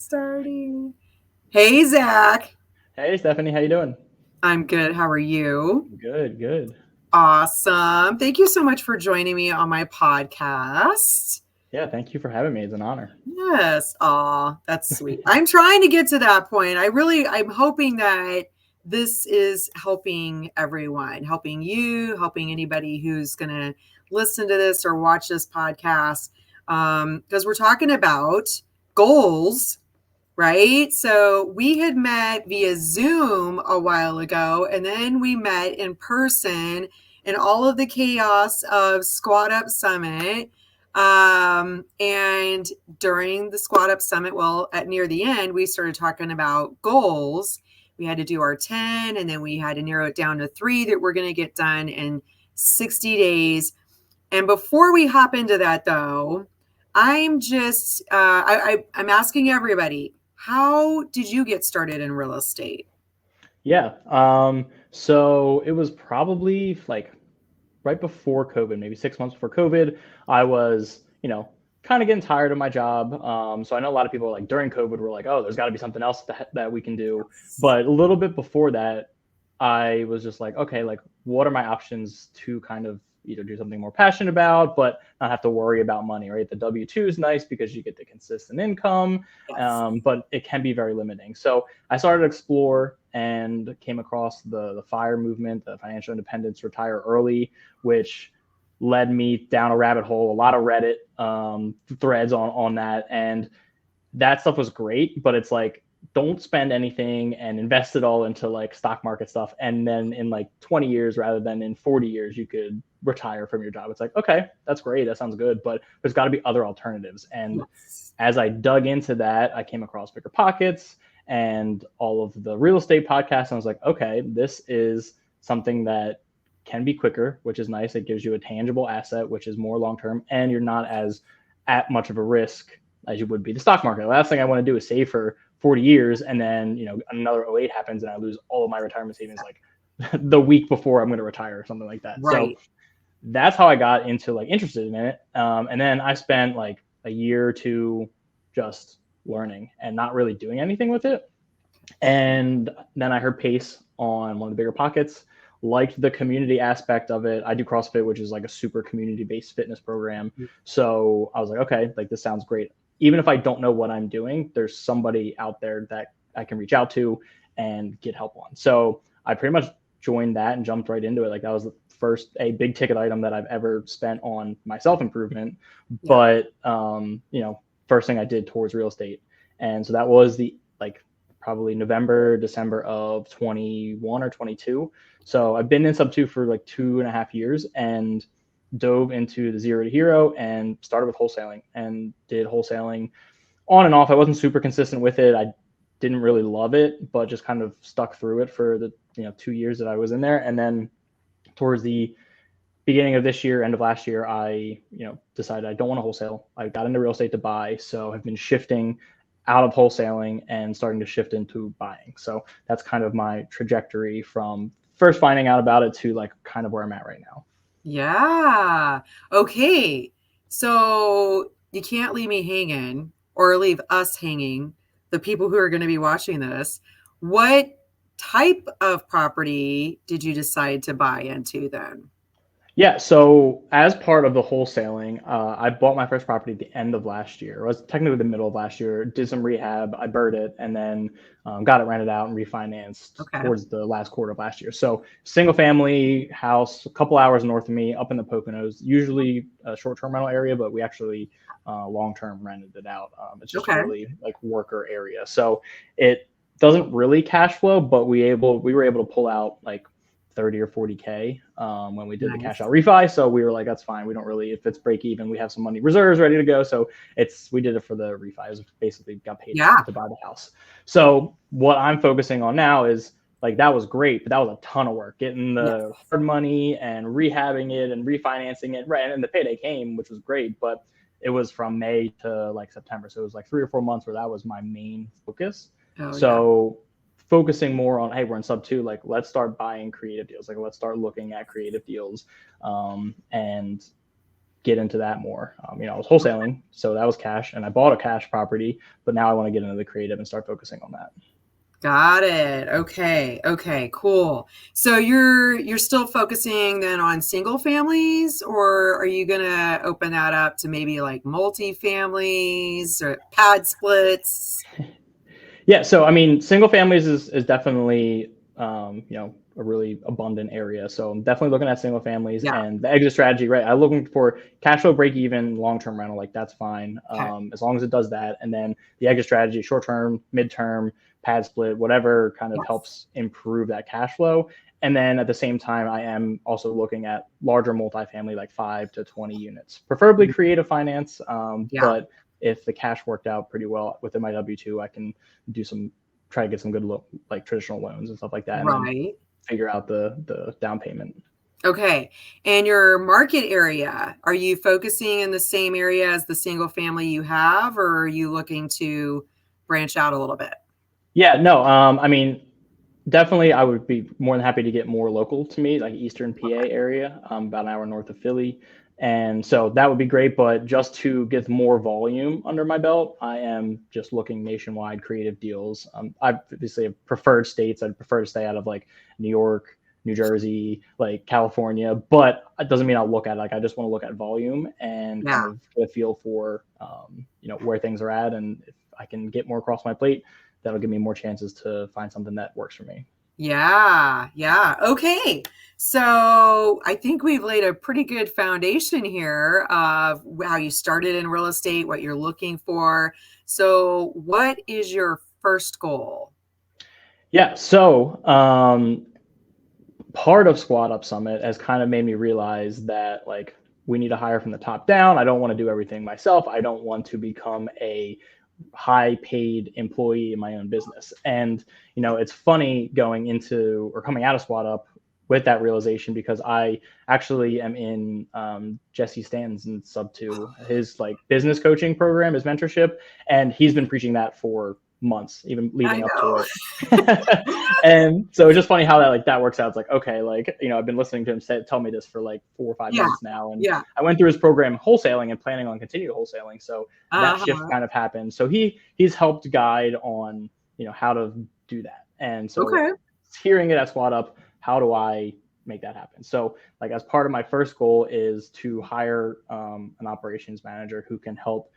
Starting. Hey, Zach. Hey, Stephanie, how you doing? I'm good. How are you? Good, good. Awesome. Thank you so much for joining me on my podcast. Yeah, thank you for having me. It's an honor. Yes. Aw, that's sweet. I'm trying to get to that point. I'm hoping that this is helping everyone, helping you, helping anybody who's going to listen to this or watch this podcast. Because we're talking about goals, right? So we had met via Zoom a while ago, and then we met in person in all of the chaos of SquadUp Summit. And during the SquadUp Summit, well, at near the end, we started talking about goals. We had to do our 10, and then we had to narrow it down to 3 that we're going to get done in 60 days. And before we hop into that, though, I'm asking everybody, how did you get started in real estate? Yeah. So it was probably like right before COVID, maybe 6 months before COVID. I was, kind of getting tired of my job. So I know a lot of people like during COVID were like, oh, there's got to be something else that we can do. But a little bit before that, I was just like, okay, like what are my options to kind of either do something more passionate about, but not have to worry about money, right? The W-2 is nice because you get the consistent income, Yes. but it can be very limiting. So I started to explore and came across the FIRE movement, the Financial Independence Retire Early, which led me down a rabbit hole, a lot of Reddit threads on that. And that stuff was great, but it's like, don't spend anything and invest it all into like stock market stuff. And then in like 20 years rather than in 40 years, you could retire from your job. It's like, okay, that's great. That sounds good. But there's got to be other alternatives. And Yes. as I dug into that, I came across Bigger Pockets and all of the real estate podcasts. And I was like, okay, this is something that can be quicker, which is nice. It gives you a tangible asset, which is more long term, and you're not as at much of a risk as you would be the stock market. The last thing I want to do is save for 40 years and then another '08 happens and I lose all of my retirement savings like the week before I'm going to retire or something like that. So Right. that's how I got into like interested in it. And then I spent like a year or two just learning and not really doing anything with it. And then I heard Pace on one of the Bigger Pockets, liked the community aspect of it. I do CrossFit, which is like a super community based fitness program. So I was like, okay, like this sounds great. Even if I don't know what I'm doing, there's somebody out there that I can reach out to and get help on. So I pretty much joined that and jumped right into it. Like that was the first a big ticket item that I've ever spent on my self improvement. Yeah. But first thing I did towards real estate. And so that was the like probably November, December of 21 or 22. So I've been in sub two for like 2.5 years and dove into the zero to hero and started with wholesaling and did wholesaling on and off. I wasn't super consistent with it. I didn't really love it, but just kind of stuck through it for the 2 years that I was in there. And then towards the beginning of this year, end of last year, I decided I don't want to wholesale. I got into real estate to buy, so I've been shifting out of wholesaling and starting to shift into buying. So that's kind of my trajectory from first finding out about it to like kind of where I'm at right now. Yeah. Okay. So you can't leave me hanging or leave us hanging, the people who are going to be watching this. What type of property did you decide to buy into then? Yeah, so as part of the wholesaling, I bought my first property at the end of last year. It was technically the middle of last year. Did some rehab, I burned it, and then got it rented out and refinanced Okay. towards the last quarter of last year. So single family house, a couple hours north of me, up in the Poconos. Usually a short-term rental area, but we actually long-term rented it out. It's just a Okay. really like worker area, so it doesn't really cash flow, but we were able to pull out like 30 or 40K when we did the cash Nice. out refi. So we were like, that's fine. We don't really, if it's break even, we have some money reserves ready to go. So we did it for the refi. It basically got paid Yeah. to buy the house. So what I'm focusing on now is like, that was great, but that was a ton of work getting the Yes. hard money and rehabbing it and refinancing it. Right. And the payday came, which was great, but it was from May to like September. So it was like 3 or 4 months where that was my main focus. Oh, yeah. So focusing more on, hey, we're in sub two, like let's start buying creative deals, like let's start looking at creative deals, and get into that more. I was wholesaling, so that was cash, and I bought a cash property, but now I want to get into the creative and start focusing on that. Got it. Okay. Okay. Cool. So you're still focusing then on single families, or are you gonna open that up to maybe like multi-families or pad splits? Yeah, so I mean, single families is definitely a really abundant area. So I'm definitely looking at single families Yeah. and the exit strategy, right? I'm looking for cash flow break even, long term rental, like that's fine, Okay. as long as it does that. And then the exit strategy, short term, mid term, pad split, whatever kind of Yes. helps improve that cash flow. And then at the same time, I am also looking at larger multifamily, like 5 to 20 units, preferably creative finance. Yeah. But if the cash worked out pretty well within my W-2, I can do some, try to get some good like traditional loans and stuff like that, and then Right. figure out the down payment. Okay. And your market area, are you focusing in the same area as the single family you have, or are you looking to branch out a little bit? Yeah, no, I mean, definitely I would be more than happy to get more local to me, like Eastern PA Okay. area, about an hour north of Philly. And so that would be great. But just to get more volume under my belt, I am just looking nationwide creative deals. I obviously have preferred states. I'd prefer to stay out of like New York, New Jersey, like California, but it doesn't mean I'll look at it. Like I just want to look at volume and kind Yeah. of get a feel for, where things are at. And if I can get more across my plate, that'll give me more chances to find something that works for me. Yeah, yeah. Okay. So I think we've laid a pretty good foundation here of how you started in real estate, what you're looking for. So, what is your first goal? Yeah. So part of SquadUp Summit has kind of made me realize that like we need to hire from the top down. I don't want to do everything myself. I don't want to become a high paid employee in my own business. And, it's funny going into or coming out of SquadUp with that realization because I actually am in Jesse Stanton's and sub to his like business coaching program, his mentorship, and he's been preaching that for months, even I leading up to know. it. And so it's just funny how that works out. It's like, okay, like, I've been listening to him tell me this for like 4 or 5 Yeah, months now. And yeah. I went through his program wholesaling and planning on continued wholesaling. So that shift Uh-huh. kind of happened. So he's helped guide on, how to do that. And so Okay. hearing it at SquadUp, how do I make that happen? So like as part of my first goal is to hire an operations manager who can help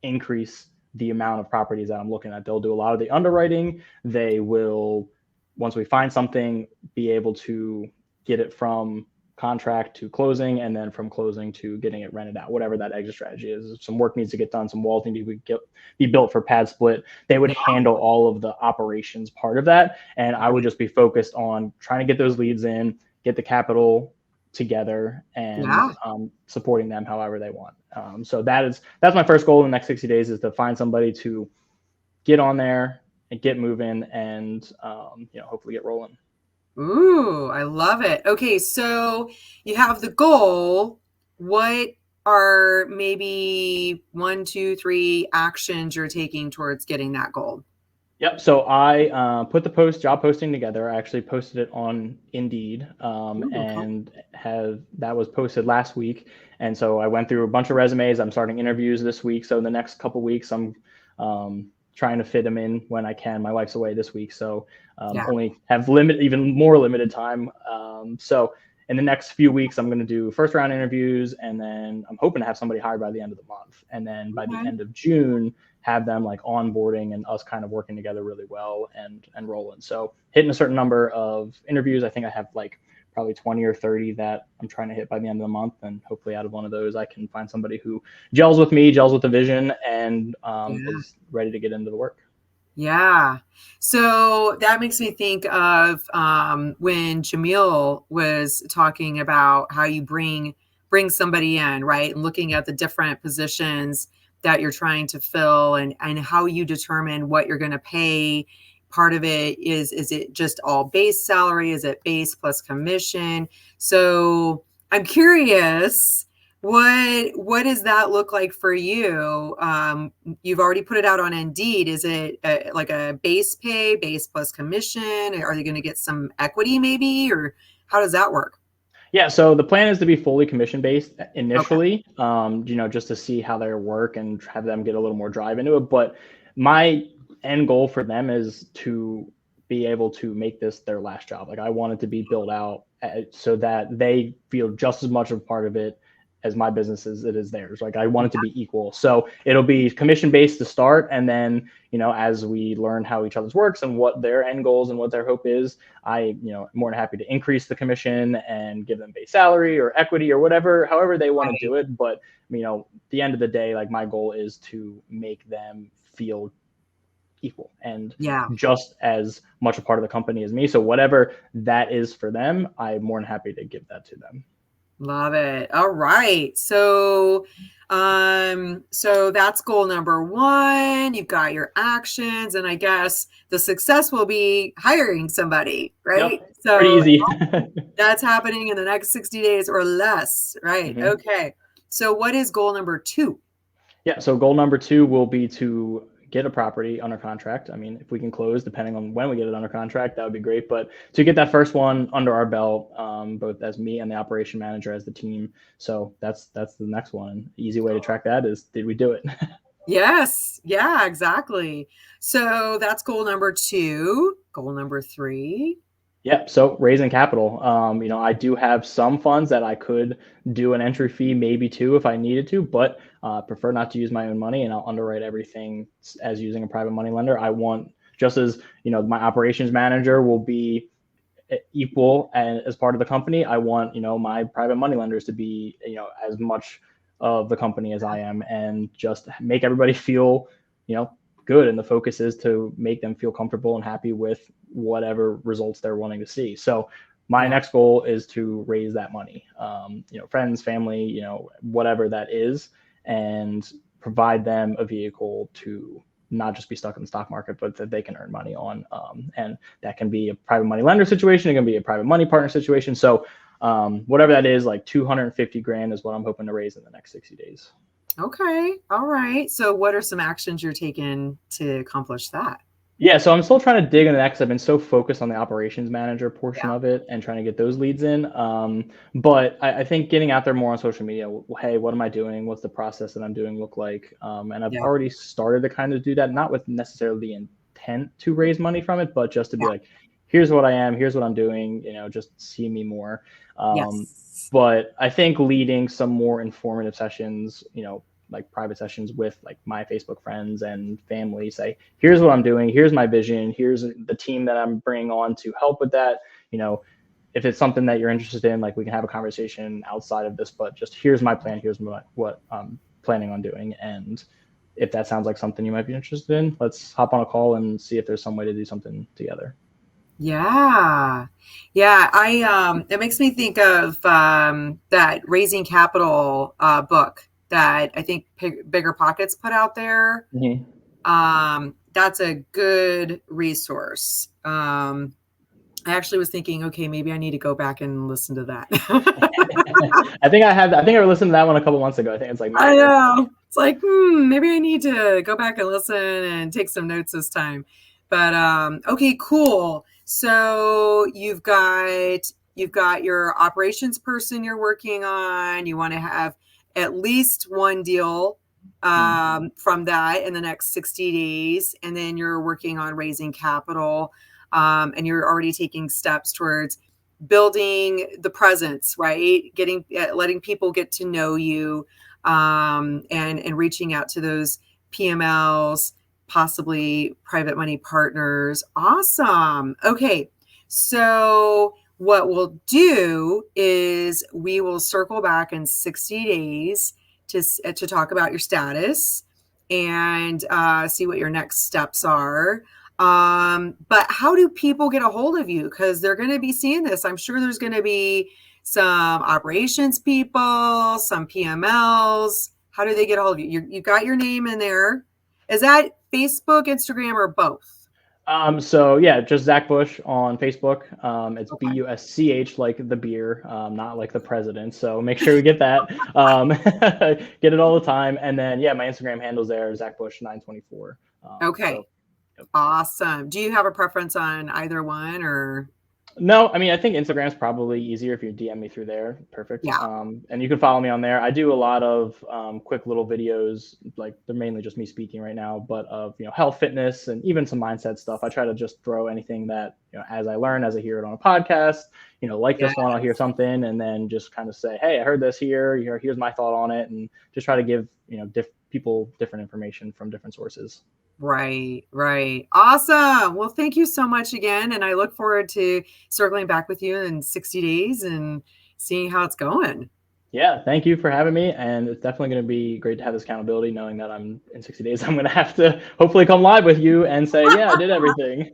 increase the amount of properties that I'm looking at. They'll do a lot of the underwriting. They will, once we find something, be able to get it from contract to closing, and then from closing to getting it rented out, whatever that exit strategy is. If some work needs to get done, some walls need to be built for pad split, they would Yeah. handle all of the operations part of that. And I would Right. just be focused on trying to get those leads in, get the capital together, and Yeah. supporting them however they want. So that's my first goal in the next 60 days is to find somebody to get on there and get moving and hopefully get rolling. Ooh, I love it. Okay, so you have the goal. What are maybe one, two, three actions you're taking towards getting that goal? Yep. So I put the job posting together. I actually posted it on Indeed, Ooh, okay. and that was posted last week. And so I went through a bunch of resumes. I'm starting interviews this week. So in the next couple weeks, I'm trying to fit them in when I can. My wife's away this week, so Yeah. only have even more limited time. So in the next few weeks, I'm going to do first round interviews, and then I'm hoping to have somebody hired by the end of the month. And then by the Okay. end of June, have them like onboarding and us kind of working together really well and rolling. So hitting a certain number of interviews, I think I have like probably 20 or 30 that I'm trying to hit by the end of the month. And hopefully out of one of those, I can find somebody who gels with me, gels with the vision, and Yeah. is ready to get into the work. Yeah. So that makes me think of when Jamil was talking about how you bring somebody in, right? And looking at the different positions that you're trying to fill and how you determine what you're going to pay. Part of it is it just all base salary? Is it base plus commission? So I'm curious, what does that look like for you? You've already put it out on Indeed. Is it like a base pay, base plus commission? Are they going to get some equity maybe, or how does that work? Yeah, so the plan is to be fully commission based Okay. initially, just to see how they work and have them get a little more drive into it. But my end goal for them is to be able to make this their last job. Like I want it to be built out so that they feel just as much of a part of it as my business as it is theirs. Like I want it to be equal. So it'll be commission based to start, and then as we learn how each other's works and what their end goals and what their hope is, more than happy to increase the commission and give them base salary or equity or whatever, however they want to do it. But, at the end of the day, like my goal is to make them feel equal and Yeah. just as much a part of the company as me. So whatever that is for them, I'm more than happy to give that to them. Love it. All right. So that's goal number one. You've got your actions, and I guess the success will be hiring somebody, right? Yep. Pretty So easy. that's happening in the next 60 days or less, right? Mm-hmm. Okay. So what is goal number two? Yeah. So goal number two will be to get a property under contract. I mean, if we can close, depending on when we get it under contract, that would be great. But to get that first one under our belt, both as me and the operation manager as the team. So that's the next one. Easy way to track that is, did we do it? Yes. Yeah, exactly. So that's goal number two. Goal number three. Yep. So raising capital. I do have some funds that I could do an entry fee, maybe two if I needed to, but prefer not to use my own money, and I'll underwrite everything as using a private money lender. I want, just as my operations manager will be equal and as part of the company, I want my private money lenders to be as much of the company as I am, and just make everybody feel good. And the focus is to make them feel comfortable and happy with whatever results they're wanting to see. So my next goal is to raise that money, friends, family, whatever that is, and provide them a vehicle to not just be stuck in the stock market, but that they can earn money on. And that can be a private money lender situation. It can be a private money partner situation. So whatever that is, like 250 grand is what I'm hoping to raise in the next 60 days. Okay. All right. So what are some actions you're taking to accomplish that? Yeah, so I'm still trying to dig into that because I've been so focused on the operations manager portion of it and trying to get those leads in. But I think getting out there more on social media, hey, what am I doing? What's the process that I'm doing look like? And I've already started to kind of do that, not with necessarily the intent to raise money from it, but just to be like, here's what I am, here's what I'm doing, just see me more. But I think leading some more informative sessions, like private sessions with like my Facebook friends and family, say, here's what I'm doing, here's my vision, here's the team that I'm bringing on to help with that. If it's something that you're interested in, like we can have a conversation outside of this, but just here's my plan, here's what I'm planning on doing. And if that sounds like something you might be interested in, let's hop on a call and see if there's some way to do something together. Yeah. It makes me think of that Raising Capital book that I think Bigger Pockets put out there. Mm-hmm. That's a good resource. I actually was thinking, okay, maybe I need to go back and listen to that. I think I listened to that one a couple months ago. I think it's like, I know. It's like, maybe I need to go back and listen and take some notes this time. But okay, cool. So you've got your operations person you're working on. You want to have at least one deal from that in the next 60 days. And then you're working on raising capital. And you're already taking steps towards building the presence, right? Letting people get to know you, and reaching out to those PMLs, possibly private money partners. Awesome. Okay. So what we'll do is we will circle back in 60 days to talk about your status and see what your next steps are. But how do people get a hold of you? Because they're going to be seeing this. I'm sure there's going to be some operations people, some PMLs. How do they get a hold of you? You got your name in there. Is that Facebook, Instagram, or both? So yeah, just Zach Busch on Facebook. It's Busch, like the beer, not like the president. So make sure we get that. Get it all the time. And then my Instagram handle's there, Zach Busch 924. Okay. So, awesome. Do you have a preference on either one, or? No, I mean, I think Instagram's probably easier if you DM me through there. Perfect. Yeah. And you can follow me on there. I do a lot of quick little videos, like they're mainly just me speaking right now, but of, health, fitness, and even some mindset stuff. I try to just throw anything that, as I learn, as I hear it on a podcast, like Yeah. this one, I'll hear something and then just kind of say, hey, I heard this here. Here's my thought on it. And just try to give, people different information from different sources. Right, right. Awesome. Well, thank you so much again. And I look forward to circling back with you in 60 days and seeing how it's going. Yeah, thank you for having me. And it's definitely going to be great to have this accountability, knowing that I'm in 60 days, I'm going to have to hopefully come live with you and say, yeah, I did everything.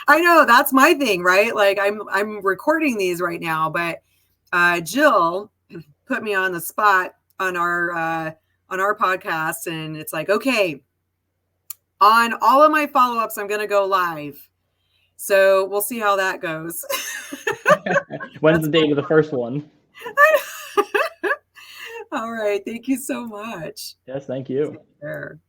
I know that's my thing, right? Like I'm recording these right now, but Jill put me on the spot on our podcast, and it's like, okay, on all of my follow-ups, I'm going to go live. So we'll see how that goes. When's the date of the first one? All right. Thank you so much. Yes, thank you. Take care.